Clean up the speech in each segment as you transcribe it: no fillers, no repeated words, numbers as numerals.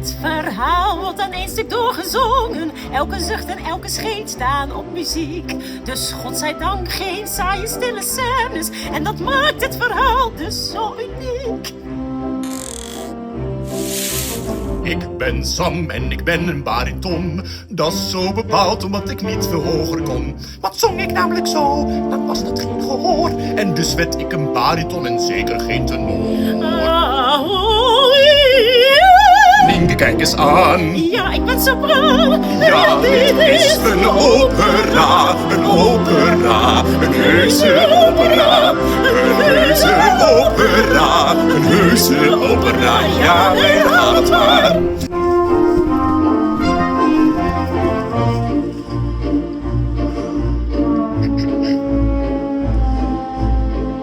Het verhaal wordt aan één stuk doorgezongen. Elke zucht en elke scheet staan op muziek. Dus godzijdank geen saaie stille scènes. En dat maakt het verhaal dus zo uniek. Ik ben Sam en ik ben een bariton. Dat is zo bepaald omdat ik niet veel hoger kon. Wat zong ik namelijk zo, dan was dat geen gehoor. En dus werd ik een bariton en zeker geen tenor. Nienke, kijk eens aan. Ja, ik ben sopraan. Ja, dit is een opera. Een opera. Een heuse opera. Een heuse opera. Een heuse opera. Ja, herhaal het maar.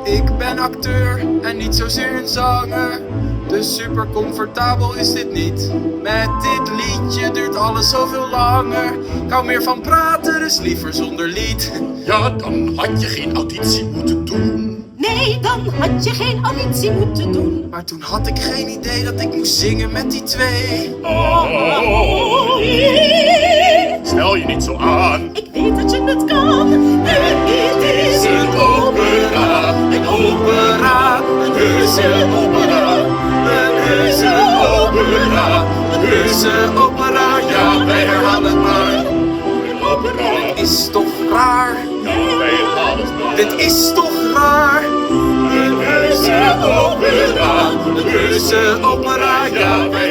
Ik ben acteur en niet zozeer een zanger. Dus super comfortabel is dit niet. Met dit liedje duurt alles zoveel langer. Ik hou meer van praten, dus liever zonder lied. Ja, dan had je geen auditie moeten doen. Nee, dan had je geen auditie moeten doen. Maar toen had ik geen idee dat ik moest zingen met die twee. Stel je niet zo aan. Ik weet dat je het kan. En dit is een opera. Een opera, een heuse opera. Een heuse opera, een heuse opera. Ja, wij herhalen het maar. Een opera. Dit is toch raar? Ja, wij herhalen het maar. Dit is toch raar? Een heuse opera. Een heuse opera, ja, wij